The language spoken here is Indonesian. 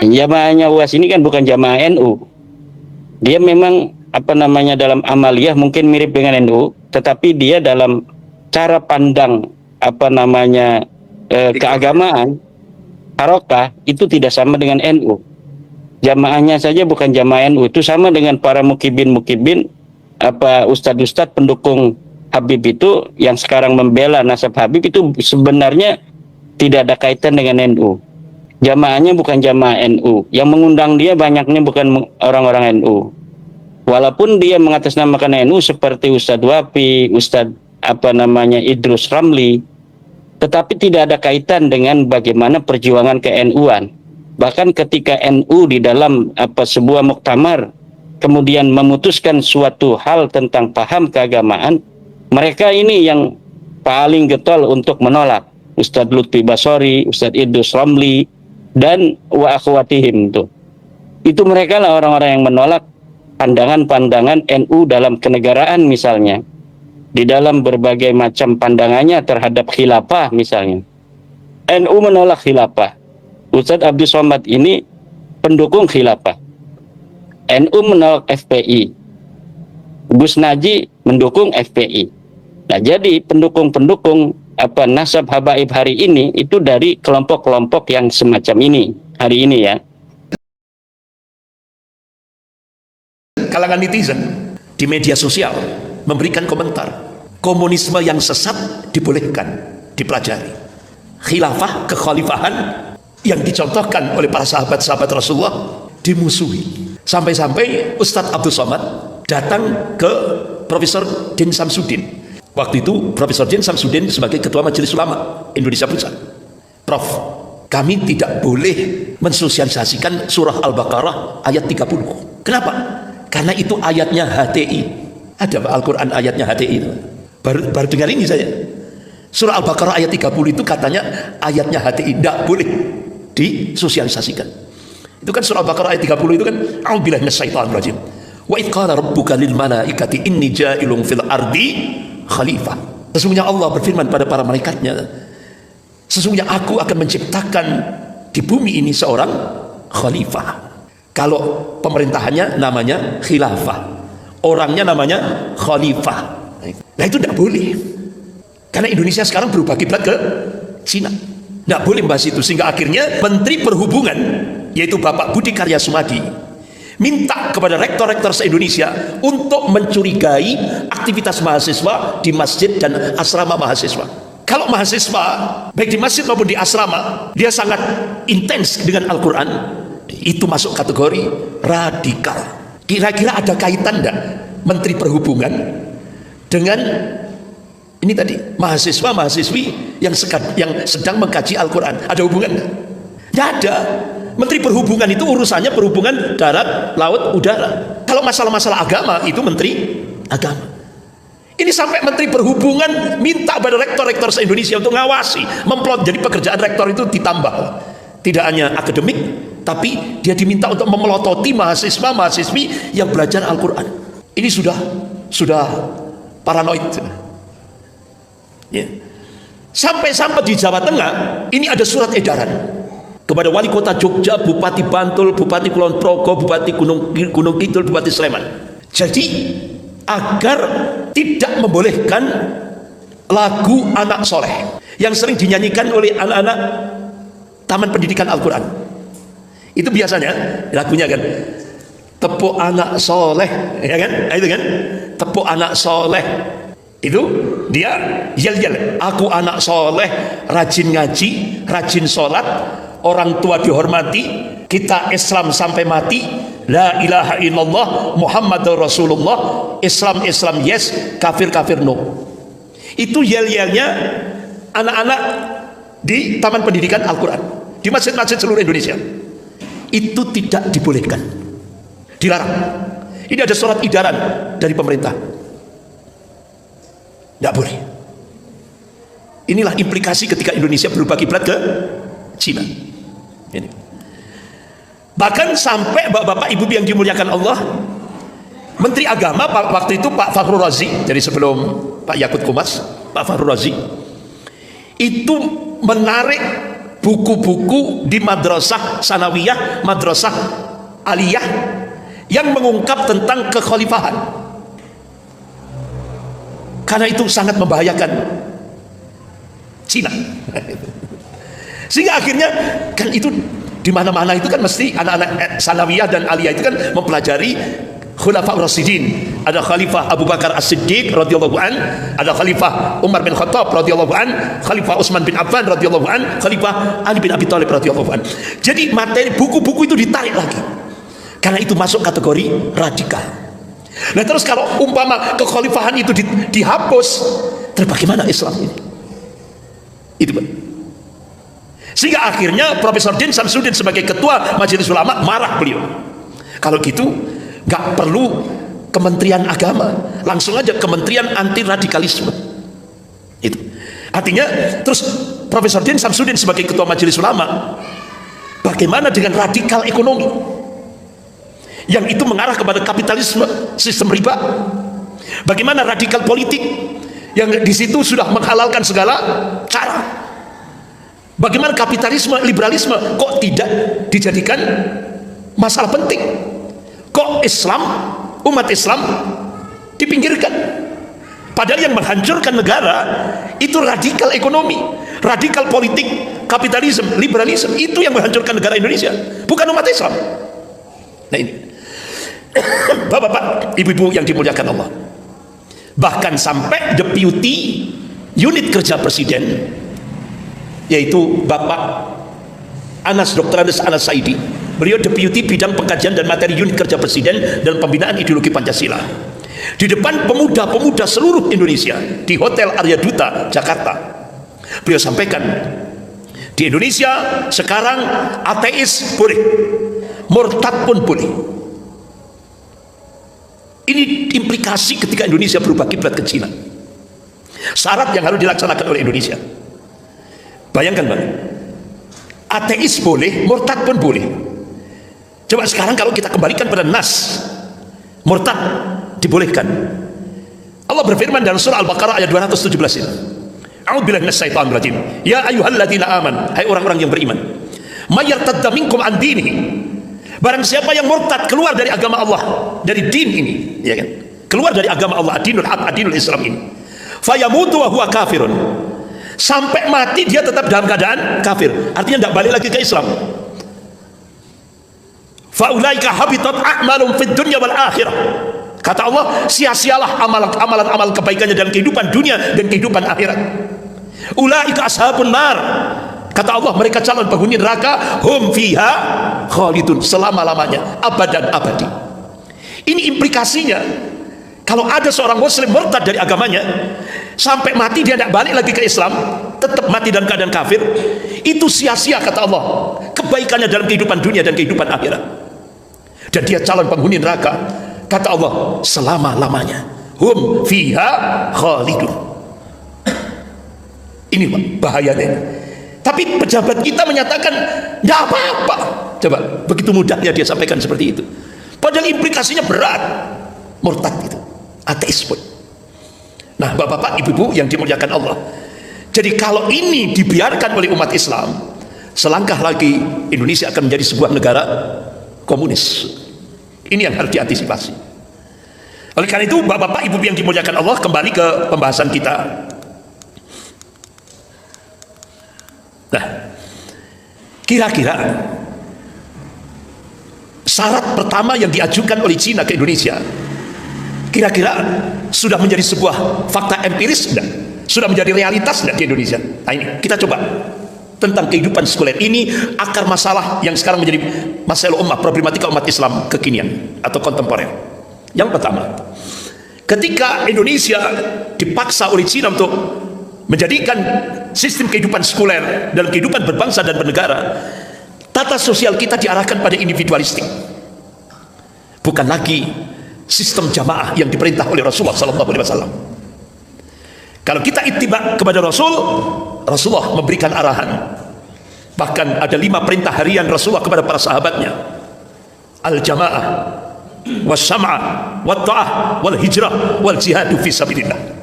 Jamaahnya UAS ini kan bukan jamaah NU. Dia memang dalam amaliyah mungkin mirip dengan NU, tetapi dia dalam cara pandang keagamaan harokah itu tidak sama dengan NU. Jamaahnya saja bukan jamaah NU, itu sama dengan para mukibin ustadz-ustadz pendukung Habib itu yang sekarang membela nasab Habib itu sebenarnya tidak ada kaitan dengan NU. Jamaahnya bukan jamaah NU, yang mengundang dia banyaknya bukan orang-orang NU. Walaupun dia mengatasnamakan NU seperti Ustadz Wafi, Ustadz Idrus Ramli, tetapi tidak ada kaitan dengan bagaimana perjuangan ke-NU-an. Bahkan ketika NU di dalam sebuah muktamar kemudian memutuskan suatu hal tentang paham keagamaan, mereka ini yang paling getol untuk menolak. Ustadz Lutfi Basori, Ustadz Idrus Ramli, dan wa akhwatihim itu mereka lah orang-orang yang menolak pandangan-pandangan NU dalam kenegaraan misalnya, di dalam berbagai macam pandangannya terhadap khilafah misalnya. NU menolak khilafah. Ustadz Abdul Somad ini pendukung khilafah. NU menolak FPI. Gus Naji mendukung FPI. Nah, jadi pendukung-pendukung nasab habaib hari ini itu dari kelompok-kelompok yang semacam ini hari ini ya. Kalangan netizen di media sosial memberikan komentar, komunisme yang sesat dibolehkan dipelajari, khilafah kekhalifahan yang dicontohkan oleh para sahabat-sahabat Rasulullah dimusuhi. Sampai-sampai Ustadz Abdul Somad datang ke Profesor Din Samsudin. Waktu itu Profesor Din Samsudin sebagai Ketua Majelis Ulama Indonesia Pusat. Prof, kami tidak boleh mensosialisasikan surah Al-Baqarah ayat 30. Kenapa? Karena itu ayatnya HTI. Ada Al-Quran ayatnya HTI itu. Baru dengar ini saya. Surah Al-Baqarah ayat 30 itu katanya ayatnya HTI, tidak boleh disosialisasikan. Itu kan surah Al-Baqarah ayat 30 itu kan a'udzubillahi minasyaitonir rajim. Wa idz qala rabbuka lil malaikati inni ja'ilun fil ardi khalifah. Sesungguhnya Allah berfirman pada para malaikatnya, sesungguhnya aku akan menciptakan di bumi ini seorang khalifah. Kalau pemerintahannya namanya khilafah, orangnya namanya khalifah. Nah itu tidak boleh. Karena Indonesia sekarang berubah kiblat ke Cina. Tidak boleh membahas itu. Sehingga akhirnya Menteri Perhubungan, yaitu Bapak Budi Karya Sumadi, minta kepada rektor-rektor se-Indonesia untuk mencurigai aktivitas mahasiswa di masjid dan asrama mahasiswa. Kalau mahasiswa baik di masjid maupun di asrama dia sangat intens dengan Al-Quran, itu masuk kategori radikal. Kira-kira ada kaitan enggak Menteri Perhubungan dengan ini tadi mahasiswa-mahasiswi yang sedang mengkaji Al-Quran? Ada hubungan enggak? Tidak ada. Menteri Perhubungan itu urusannya perhubungan darat, laut, udara. Kalau masalah-masalah agama itu Menteri Agama. Ini sampai Menteri Perhubungan minta pada rektor-rektor se-Indonesia untuk ngawasi, memplot. Jadi pekerjaan rektor itu ditambah. Tidak hanya akademik, tapi dia diminta untuk memelototi mahasiswa-mahasiswi yang belajar Al-Quran. Ini sudah paranoid. Ya. Sampai-sampai di Jawa Tengah ini ada surat edaran kepada wali kota Jogja, Bupati Bantul, Bupati Kulon Progo, Bupati Gunung Kidul, Bupati Sleman. Jadi agar tidak membolehkan lagu anak soleh yang sering dinyanyikan oleh anak-anak Taman Pendidikan Al-Quran. Itu biasanya lagunya kan, tepuk anak soleh, ya kan? Itu kan, tepuk anak soleh. Itu dia yel-yel, aku anak soleh, rajin ngaji, rajin sholat, orang tua dihormati, kita Islam sampai mati, la ilaha illallah Muhammadur Rasulullah, Islam yes, kafir no. Itu yel-yelnya anak-anak di Taman Pendidikan Al-Quran, di masjid-masjid seluruh Indonesia. Itu tidak dibolehkan, dilarang. Ini ada surat edaran dari pemerintah, tidak boleh. Inilah implikasi ketika Indonesia berubah kiblat ke Cina. Ini. Bahkan sampai bapak-bapak ibu yang dimuliakan Allah, Menteri Agama waktu itu Pak Fakhrul Razi, jadi sebelum Pak Yakut Kumas, Pak Fahru Razi, itu menarik buku-buku di madrasah sanawiyah, madrasah aliyah yang mengungkap tentang kekhalifahan, karena itu sangat membahayakan Cina. Sehingga akhirnya kan itu di mana-mana itu kan mesti anak-anak sanawiyah dan aliyah itu kan mempelajari Khulafaur Rasyidin. Ada Khalifah Abu Bakar As-Siddiq radhiyallahu an, ada Khalifah Umar bin Khattab radhiyallahu an, Khalifah Utsman bin Affan radhiyallahu an, Khalifah Ali bin Abi Thalib radhiyallahu an. Jadi materi buku-buku itu ditarik lagi, karena itu masuk kategori radikal. Nah terus kalau umpama kekhalifahan itu dihapus, terus bagaimana Islam ini? Itu Pak. Sehingga akhirnya Profesor Din Samsudin sebagai ketua Majelis Ulama marah beliau. Kalau gitu nggak perlu Kementerian Agama, langsung aja Kementerian Anti Radikalisme. Itu artinya terus Profesor Din Samsudin sebagai ketua Majelis Ulama, bagaimana dengan radikal ekonomi yang itu mengarah kepada kapitalisme, sistem riba? Bagaimana radikal politik yang di situ sudah menghalalkan segala cara? Bagaimana kapitalisme, liberalisme kok tidak dijadikan masalah penting? Kok Islam, umat Islam dipinggirkan? Padahal yang menghancurkan negara itu radikal ekonomi, radikal politik, kapitalisme, liberalisme, itu yang menghancurkan negara Indonesia, bukan umat Islam. Nah ini Bapak-bapak, ibu-ibu yang dimuliakan Allah, bahkan sampai deputi unit kerja presiden, yaitu Bapak Dr. Anas Saidi, beliau deputi bidang pengkajian dan materi unit kerja presiden dan pembinaan ideologi Pancasila, di depan pemuda-pemuda seluruh Indonesia di Hotel Arya Duta Jakarta, beliau sampaikan, di Indonesia sekarang ateis boleh, murtad pun boleh. Ini implikasi ketika Indonesia berubah kiblat ke Cina, syarat yang harus dilaksanakan oleh Indonesia. Bayangkan Bang, ateis boleh, murtad pun boleh. Coba sekarang kalau kita kembalikan pada nas, murtad dibolehkan. Allah berfirman dalam surah Al-Baqarah ayat 217 ini, A'udzubillahi minasyaitonir rajim. Ya ayyuhalladzina aman, hai orang-orang yang beriman, may yartadda minkum an dinihi, barang siapa yang murtad, keluar dari agama Allah, dari din ini, ya kan? Keluar dari agama Allah, adinul Islam ini, fayamutu wa huwa kafirun, sampai mati dia tetap dalam keadaan kafir, artinya tidak balik lagi ke Islam. Faulaika habitat a'malum fid dunya wal akhirah, kata Allah, sia-sialah amalan kebaikannya dalam kehidupan dunia dan kehidupan akhirat. Ulaika ashabun nar, kata Allah, mereka calon penghuni neraka, hum fiha khalidun, selama-lamanya, abadan abadi. Ini implikasinya, kalau ada seorang muslim murtad dari agamanya sampai mati dia tidak balik lagi ke Islam, tetap mati dalam keadaan kafir, itu sia-sia kata Allah kebaikannya dalam kehidupan dunia dan kehidupan akhirat, dan dia calon penghuni neraka, kata Allah, selama-lamanya, hum fiha khalidun. Ini bahayanya. Tapi pejabat kita menyatakan tidak apa-apa. Coba, begitu mudahnya dia sampaikan seperti itu, padahal implikasinya berat. Murtad itu, ateis pun. Nah bapak-bapak, ibu-ibu yang dimuliakan Allah, jadi kalau ini dibiarkan oleh umat Islam, selangkah lagi Indonesia akan menjadi sebuah negara komunis. Ini yang harus diantisipasi. Oleh karena itu bapak-bapak, ibu-ibu yang dimuliakan Allah, kembali ke pembahasan kita. Nah, kira-kira syarat pertama yang diajukan oleh Cina ke Indonesia, kira-kira sudah menjadi sebuah fakta empiris enggak? Sudah menjadi realitas enggak di Indonesia? Nah ini kita coba tentang kehidupan sekuler ini, akar masalah yang sekarang menjadi masalah umat, problematika umat Islam kekinian atau kontemporer. Yang pertama, ketika Indonesia dipaksa oleh Cina untuk menjadikan sistem kehidupan sekuler dalam kehidupan berbangsa dan bernegara, tata sosial kita diarahkan pada individualistik, bukan lagi sistem jamaah yang diperintah oleh Rasulullah SAW. Kalau kita ittiba kepada Rasulullah memberikan arahan, bahkan ada 5 perintah harian Rasulullah kepada para sahabatnya: al-jamaah, was-sam'a, wat-ta'ah, wal-hijrah, wal-jihadu fi sabilillah.